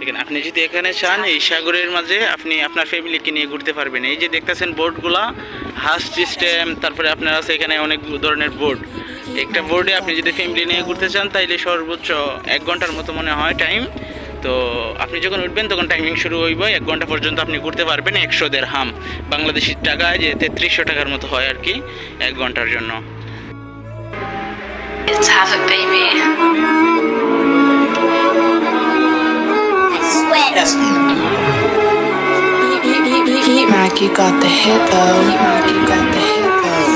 দেখেন আপনি যদি এখানে চান এই সাগরের মাঝে আপনি আপনার ফ্যামিলিকে নিয়ে ঘুরতে পারবেন। এই যে দেখতেছেন বোটগুলা, হাস সিস্টেম, তারপরে আপনার আছে এখানে অনেক ধরনের বোট। একটা বোর্ডে আপনি যদি ফ্যামিলি নিয়ে ঘুরতে চান তাইলে সর্বোচ্চ 1 ঘন্টার মতো মনে হয় টাইম। তো আপনি যখন উঠবেন তখন টাইমিং শুরু হইব, 1 ঘন্টা পর্যন্ত আপনি ঘুরতে পারবেন। 100 দিরহাম বাংলাদেশি টাকায় যে 3300 টাকার মতো হয় আর কি 1 ঘন্টার জন্য। Let's have it, baby. I sweat. Mac, you got the hit though. Mac, you got the hit though.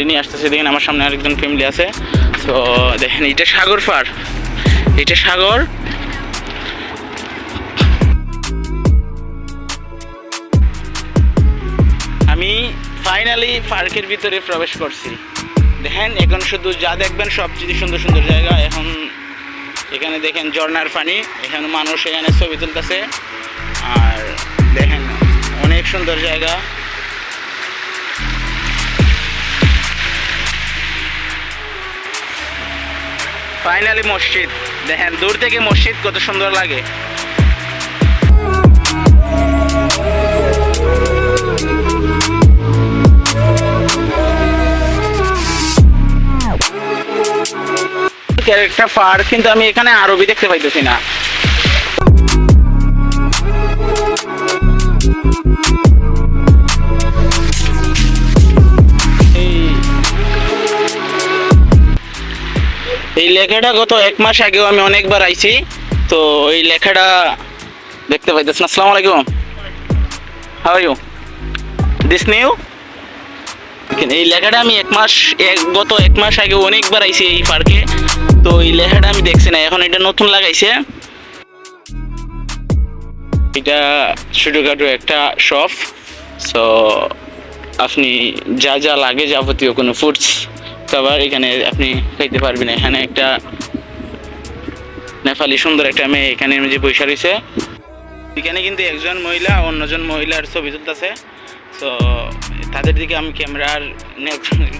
নিয়ে আসতেছে, দেখেন আমার সামনে আরেকজন ফ্যামিলি আছে। তো দেখেন এটা সাগর পার, এটা সাগর। আমি ফাইনালি পার্কের ভিতরে প্রবেশ করছি। দেখেন এখন শুধু যা দেখবেন সবচেয়ে সুন্দর সুন্দর জায়গা। এখন এখানে দেখেন ঝর্ণার পানি, এখানে মানুষ এখানে ছবি তুলতেছে। আর দেখেন অনেক সুন্দর জায়গা। ফাইনালি মসজিদ, দেখেন দূর থেকে মসজিদ কত সুন্দর লাগে। একটা পার্ক, কিন্তু আমি এখানে আরবি দেখতে পাইতেছি না। এই লেখাটা গত 1 মাস আগেও আমি অনেকবার আইছি, তো এই লেখাটা দেখতে পাইতেছেন। আসসালামু আলাইকুম, how are you, this new. এই লেখাটা আমি গত 1 মাস আগে অনেকবার আইছি এই পার্কে, তো এই লেখাটা আমি দেখছি না। এখন এটা নতুন লাগাইছে। এটা ছোটখাটো একটা শপ। সো আপনি যা যা লাগে যাবতীয় কোনো ফুডস খাবার এখানে আপনি খাইতে পারবেন। এখানে একটা নেপালি সুন্দর একটা মেয়ে এখানে যে বসে রয়েছে। এখানে কিন্তু একজন মহিলা অন্যজন মহিলার ছবি তুলতেছে। তো তাদের দিকে আমি ক্যামেরার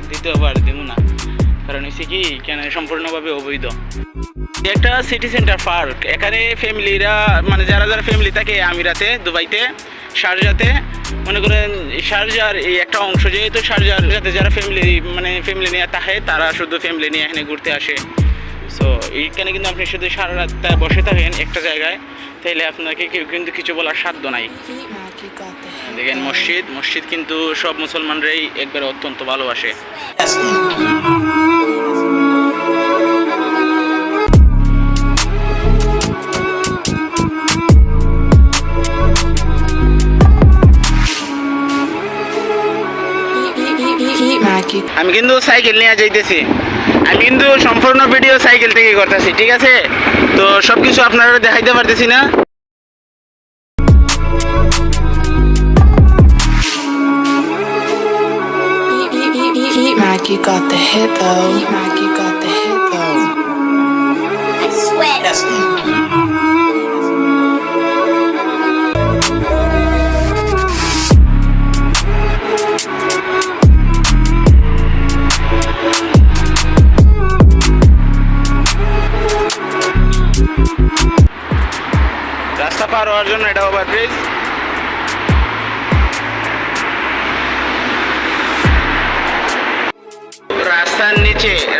দ্বিতীয়বার দিব না, কারণ হচ্ছে কি এখানে সম্পূর্ণভাবে অবৈধ। একটা সিটি সেন্টার পার্ক, এখানে ফ্যামিলিরা মানে যারা যারা ফ্যামিলি থাকে আমিরাতে, দুবাইতে, শারজাতে, মনে করেন শারজার এই একটা অংশ, যেহেতু শারজার যাতে যারা ফ্যামিলি নিয়ে থাকে তারা শুধু ফ্যামিলি নিয়ে এখানে ঘুরতে আসে। সো এইখানে কিন্তু আপনি শুধু সারা রাত বসে থাকেন একটা জায়গায়, তাইলে আপনাকে কেউ কিন্তু কিছু বলার সাধ্য নাই। দেখেন মসজিদ কিন্তু সব মুসলমানরাই একবারে অত্যন্ত ভালোবাসে। আমি কিন্তু সাইকেল নিয়ে যাইতেছি, আমি কিন্তু সম্পূর্ণ ভিডিও সাইকেল থেকে করতেছি, ঠিক আছে? তো সবকিছু আপনারা দেখাইতে পারতেছি না। Mac, you got the hit though. Mac, you got the hit though. I sweat. রাস্তা পার হওয়ার জন্য এটা ওভারব্রিজ।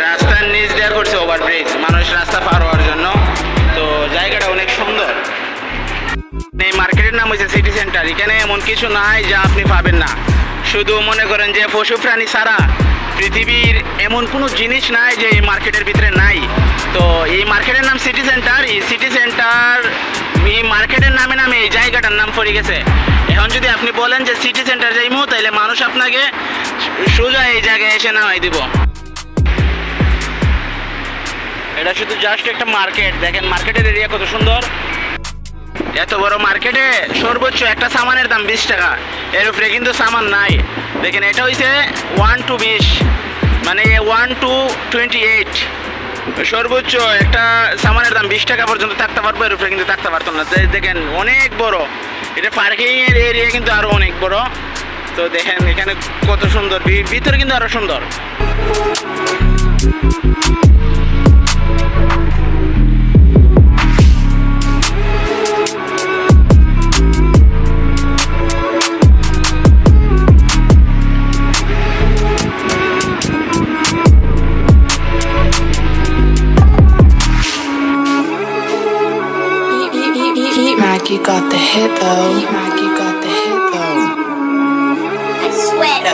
রাস্তার নিচ দেওয়া করছে ওভারব্রিজ মানুষ রাস্তা পার হওয়ার জন্য। তো জায়গাটা অনেক সুন্দর। এই মার্কেটের নাম হচ্ছে সিটি সেন্টার। এখানে এমন কিছু নাই যা আপনি পাবেন না। শুধু মনে করেন যে পশু প্রাণী ছাড়া পৃথিবীর এমন কোনো জিনিস নাই যে এই মার্কেটের ভিতরে নাই। তো এই মার্কেটের নাম সিটি সেন্টার। এই সিটি সেন্টার এই মার্কেটের নামে এই জায়গাটার নাম পড়ে গেছে। এখন যদি আপনি বলেন যে সিটি সেন্টার যাইমু, তাইলে মানুষ আপনাকে সোজা এই জায়গায় এসে নামাই দিব। এটা শুধু জাস্ট একটা মার্কেট। দেখেন মার্কেটের এরিয়া কত সুন্দর। এত বড় মার্কেটে সর্বোচ্চ একটা সামানের দাম 20 টাকা, এর উপরে কিন্তু সামান নাই। দেখেন এটা হইছে 1 to 20। মানে 1 to 28 সর্বোচ্চ একটা সামানের দাম 20 টাকা পর্যন্ত থাকতে পারবো, এর উপরে কিন্তু থাকতে পারতো না। দেখেন অনেক বড়, এটা পার্কিং এর এরিয়া কিন্তু আরো অনেক বড়। তো দেখেন এখানে কত সুন্দর, ভিতরে কিন্তু আরো সুন্দর। Heat Mac, you got the hit though. Heat Mac, you got the hit though. I sweat.